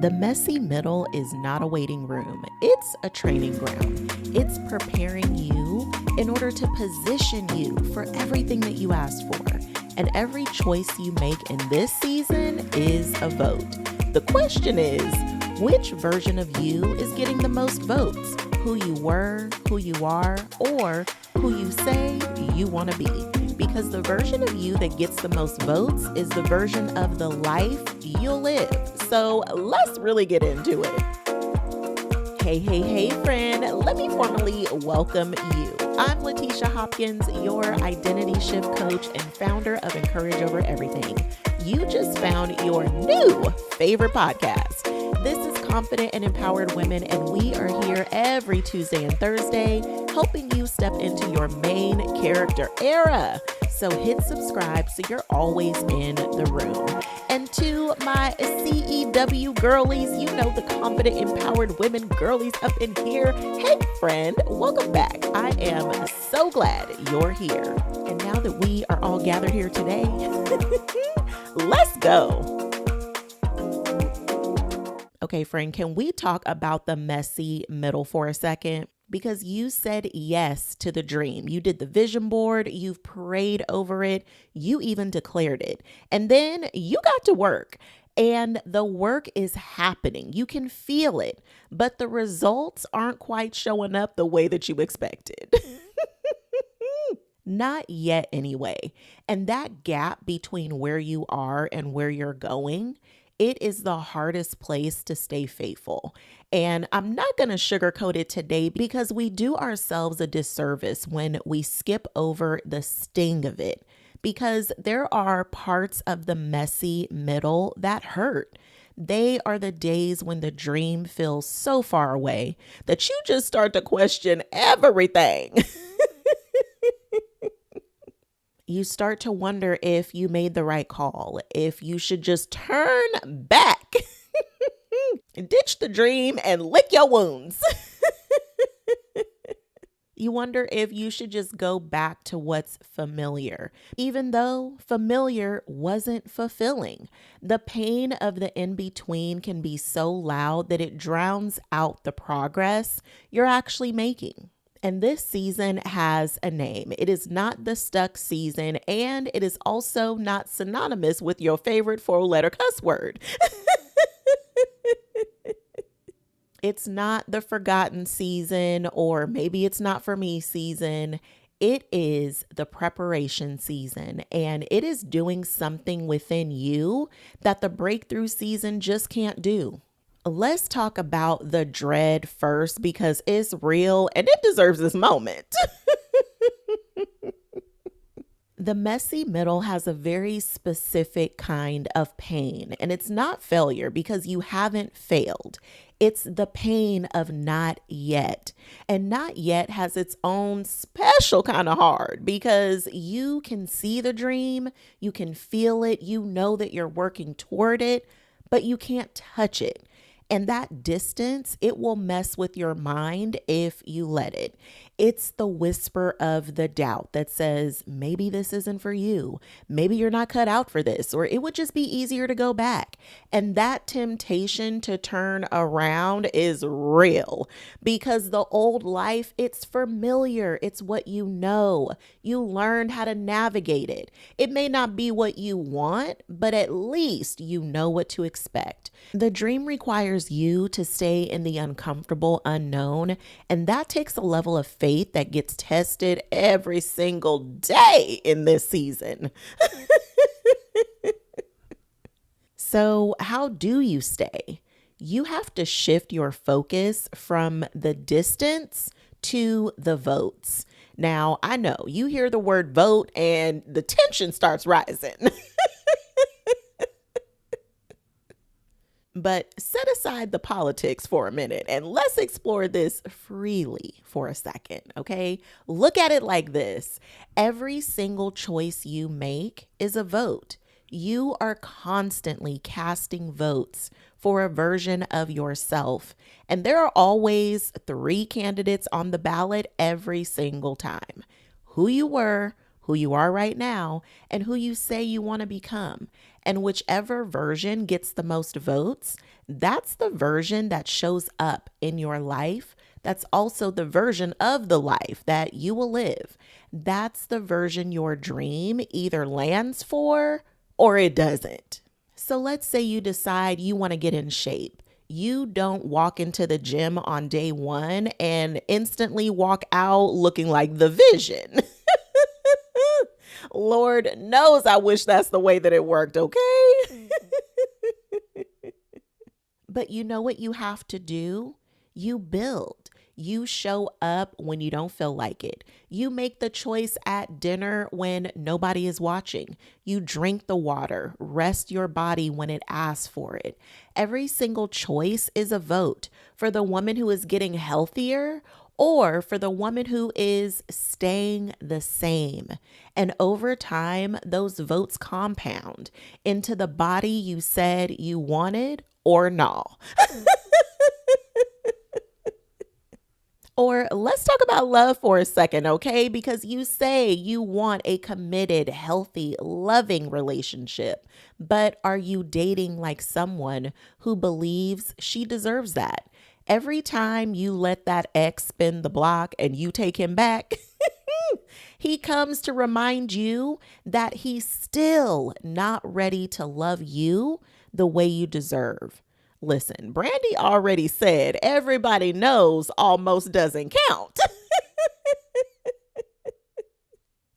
The messy middle is not a waiting room. It's a training ground. It's preparing you in order to position you for everything that you asked for. And every choice you make in this season is a vote. The question is, which version of you is getting the most votes? Who you were, who you are, or who you say you want to be? Because the version of you that gets the most votes is the version of the life you'll live. So let's really get into it. Hey, friend. Let me formally welcome you. I'm Letitia Hopkins, your identity shift coach and founder of Encourage Over Everything. You just found your new favorite podcast. This is Confident and Empowered Women, and we are here every Tuesday and Thursday, helping you step into your main character era. So hit subscribe so you're always in the room. And to my CEW girlies, you know the Confident Empowered Women girlies up in here. Hey friend, welcome back. I am so glad you're here. And now that we are all gathered here today, let's go. Okay, friend, can we talk about the messy middle for a second? Because you said yes to the dream. You did the vision board, you've prayed over it, you even declared it. And then you got to work. And the work is happening. You can feel it, but the results aren't quite showing up the way that you expected. Not yet anyway. And that gap between where you are and where you're going, it is the hardest place to stay faithful. And I'm not going to sugarcoat it today because we do ourselves a disservice when we skip over the sting of it, because there are parts of the messy middle that hurt. They are the days when the dream feels so far away that you just start to question everything. You start to wonder if you made the right call, if you should just turn back, ditch the dream and lick your wounds. You wonder if you should just go back to what's familiar, even though familiar wasn't fulfilling. The pain of the in-between can be so loud that it drowns out the progress you're actually making. And this season has a name. It is not the stuck season, and it is also not synonymous with your favorite 4-letter cuss word. It's not the forgotten season, or maybe it's not for me season. It is the preparation season, and it is doing something within you that the breakthrough season just can't do. Let's talk about the dread first because it's real and it deserves this moment. The messy middle has a very specific kind of pain, and it's not failure because you haven't failed. It's the pain of not yet. And not yet has its own special kind of hard because you can see the dream, you can feel it, you know that you're working toward it, but you can't touch it. And that distance, it will mess with your mind if you let it. It's the whisper of the doubt that says, maybe this isn't for you. Maybe you're not cut out for this, or it would just be easier to go back. And that temptation to turn around is real because the old life, it's familiar. It's what you know. You learned how to navigate it. It may not be what you want, but at least you know what to expect. The dream requires you to stay in the uncomfortable unknown, and that takes a level of faith that gets tested every single day in this season. So how do you stay? You have to shift your focus from the distance to the votes. Now, I know you hear the word vote and the tension starts rising. But set aside the politics for a minute and let's explore this freely for a second, okay? Look at it like this. Every single choice you make is a vote. You are constantly casting votes for a version of yourself. And there are always 3 candidates on the ballot every single time. Who you were, who you are right now, and who you say you want to become. And whichever version gets the most votes, that's the version that shows up in your life. That's also the version of the life that you will live. That's the version your dream either lands for or it doesn't. So let's say you decide you want to get in shape. You don't walk into the gym on day one and instantly walk out looking like the Vision. Lord knows I wish that's the way that it worked, okay? But you know what you have to do? You build. You show up when you don't feel like it. You make the choice at dinner when nobody is watching. You drink the water, rest your body when it asks for it. Every single choice is a vote for the woman who is getting healthier or for the woman who is staying the same. And over time, those votes compound into the body you said you wanted or no. Or let's talk about love for a second, okay? Because you say you want a committed, healthy, loving relationship, but are you dating like someone who believes she deserves that? Every time you let that ex spin the block and you take him back, he comes to remind you that he's still not ready to love you the way you deserve. Listen, Brandy already said everybody knows almost doesn't count.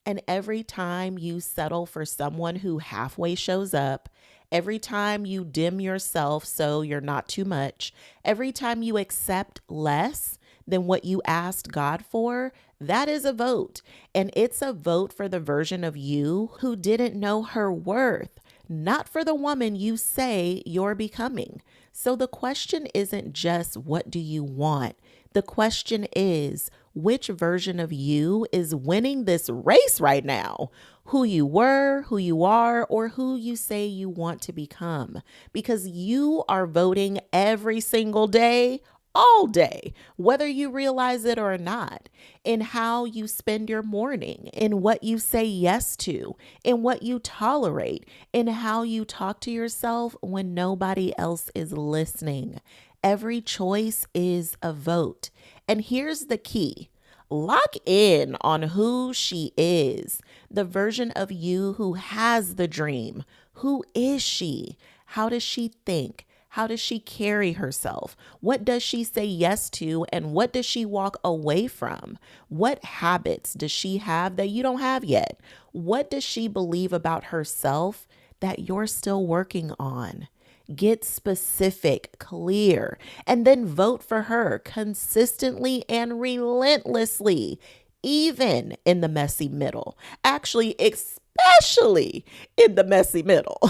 And every time you settle for someone who halfway shows up, every time you dim yourself so you're not too much, every time you accept less than what you asked God for, that is a vote. And it's a vote for the version of you who didn't know her worth, not for the woman you say you're becoming. So the question isn't just what do you want? The question is, which version of you is winning this race right now? Who you were, who you are, or who you say you want to become? Because you are voting every single day, all day, whether you realize it or not, in how you spend your morning, in what you say yes to, in what you tolerate, in how you talk to yourself when nobody else is listening. Every choice is a vote. And here's the key. Lock in on who she is, the version of you who has the dream. Who is she? How does she think? How does she carry herself? What does she say yes to? And what does she walk away from? What habits does she have that you don't have yet? What does she believe about herself that you're still working on? Get specific, clear, and then vote for her consistently and relentlessly, even in the messy middle. Actually, especially in the messy middle.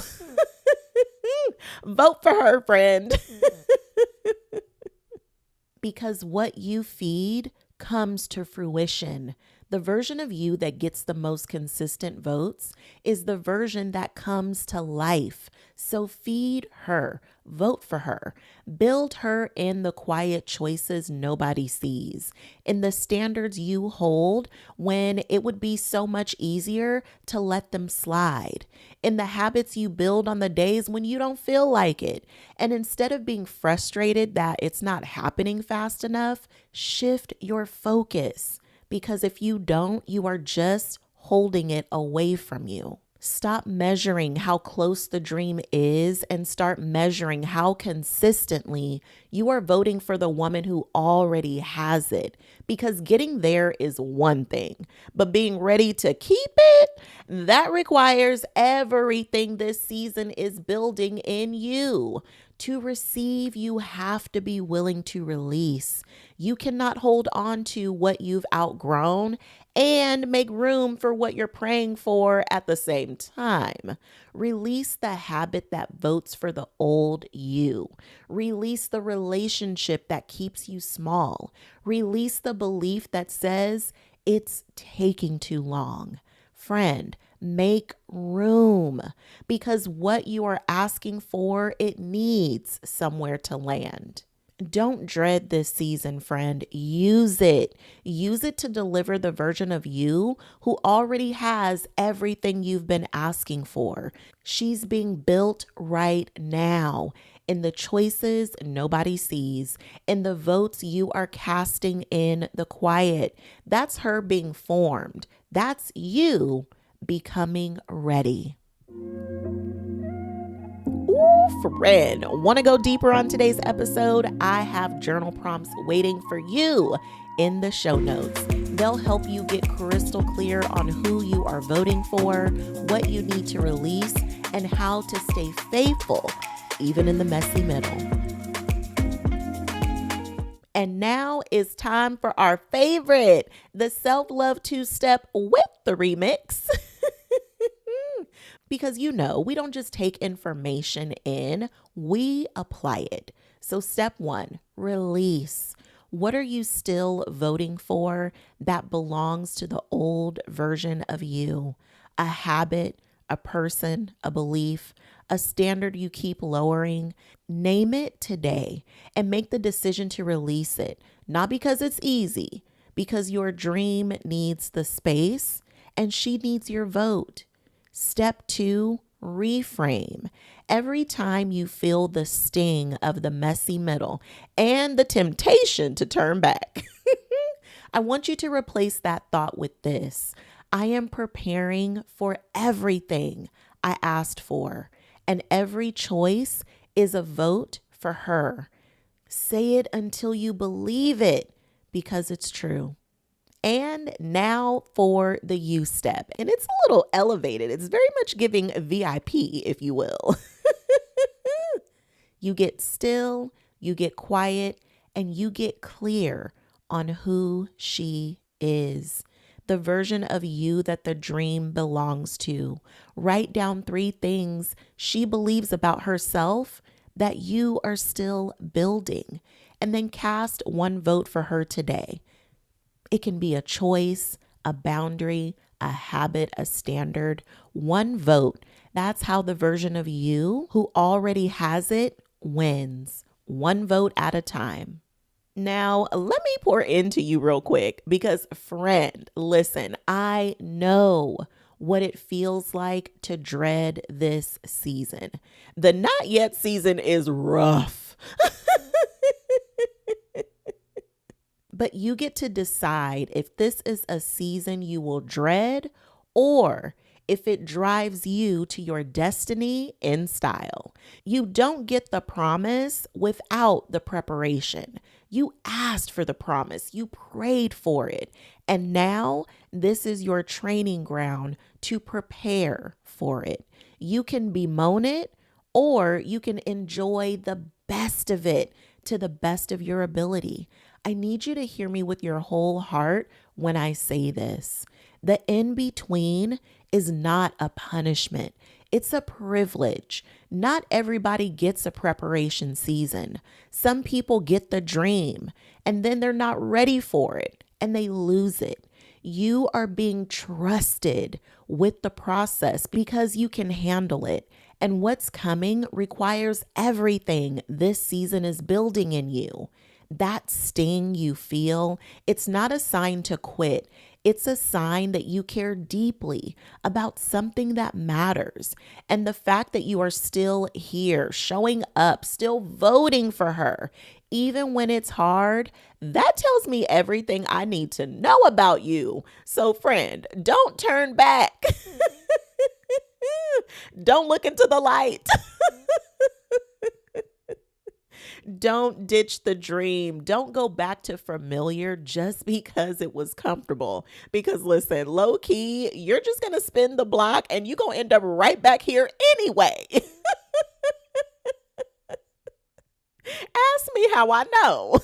Vote for her, friend. Because what you feed comes to fruition. The version of you that gets the most consistent votes is the version that comes to life. So feed her, vote for her, build her in the quiet choices nobody sees, in the standards you hold when it would be so much easier to let them slide, in the habits you build on the days when you don't feel like it. And instead of being frustrated that it's not happening fast enough, shift your focus. Because if you don't, you are just holding it away from you. Stop measuring how close the dream is and start measuring how consistently you are voting for the woman who already has it. Because getting there is one thing, but being ready to keep it, that requires everything this season is building in you. To receive, you have to be willing to release. You cannot hold on to what you've outgrown and make room for what you're praying for at the same time. Release the habit that votes for the old you. Release the relationship that keeps you small. Release the belief that says it's taking too long. Friend, make room, because what you are asking for, it needs somewhere to land. Don't dread this season, friend. Use it. Use it to deliver the version of you who already has everything you've been asking for. She's being built right now in the choices nobody sees, in the votes you are casting in the quiet. That's her being formed. That's you becoming ready. Ooh, friend, want to go deeper on today's episode? I have journal prompts waiting for you in the show notes. They'll help you get crystal clear on who you are voting for, what you need to release, and how to stay faithful, even in the messy middle. And now it's time for our favorite, the self-love two-step with the remix. Because we don't just take information in, we apply it. So step 1, release. What are you still voting for that belongs to the old version of you? A habit, a person, a belief, a standard you keep lowering. Name it today and make the decision to release it. Not because it's easy, because your dream needs the space and she needs your vote. Step 2, reframe. Every time you feel the sting of the messy middle and the temptation to turn back, I want you to replace that thought with this. I am preparing for everything I asked for, and every choice is a vote for her. Say it until you believe it, because it's true. And now for the you step. And it's a little elevated. It's very much giving VIP, if you will. You get still, you get quiet, and you get clear on who she is. The version of you that the dream belongs to. Write down 3 things she believes about herself that you are still building. And then cast 1 vote for her today. It can be a choice, a boundary, a habit, a standard. 1 vote. That's how the version of you who already has it wins. 1 vote at a time. Now, let me pour into you real quick because, friend, listen, I know what it feels like to dread this season. The not yet season is rough. But you get to decide if this is a season you will dread or if it drives you to your destiny in style. You don't get the promise without the preparation. You asked for the promise. You prayed for it. And now this is your training ground to prepare for it. You can bemoan it or you can enjoy the best of it to the best of your ability. I need you to hear me with your whole heart when I say this. The in-between is not a punishment. It's a privilege. Not everybody gets a preparation season. Some people get the dream and then they're not ready for it and they lose it. You are being trusted with the process because you can handle it. And what's coming requires everything this season is building in you. That sting you feel, it's not a sign to quit. It's a sign that you care deeply about something that matters. And the fact that you are still here, showing up, still voting for her, even when it's hard, that tells me everything I need to know about you. So, friend, don't turn back. Don't look into the light. Don't ditch the dream. Don't go back to familiar just because it was comfortable. Because listen, low key, you're just going to spin the block and you're going to end up right back here anyway. Ask me how I know.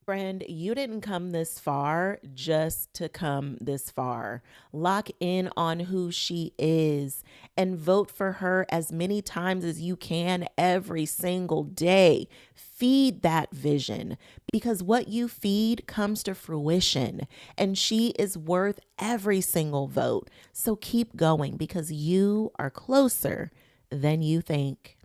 Friend, you didn't come this far just to come this far. Lock in on who she is and vote for her as many times as you can every single day. Feed that vision because what you feed comes to fruition and she is worth every single vote. So keep going because you are closer than you think.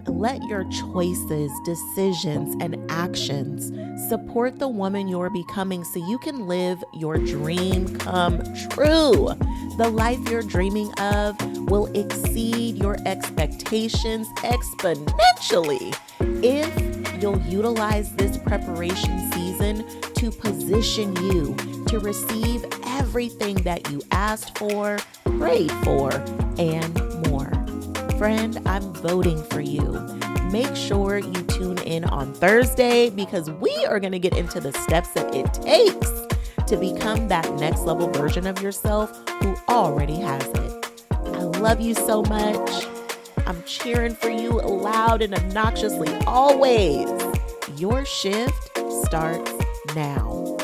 Let your choices, decisions, and actions support the woman you're becoming so you can live your dream come true. The life you're dreaming of will exceed your expectations exponentially if you'll utilize this preparation season to position you to receive everything that you asked for, prayed for, and more. Friend, I'm voting for you. Make sure you tune in on Thursday because we are going to get into the steps that it takes to become that next level version of yourself who already has it. I love you so much. I'm cheering for you loud and obnoxiously always. Your shift starts now.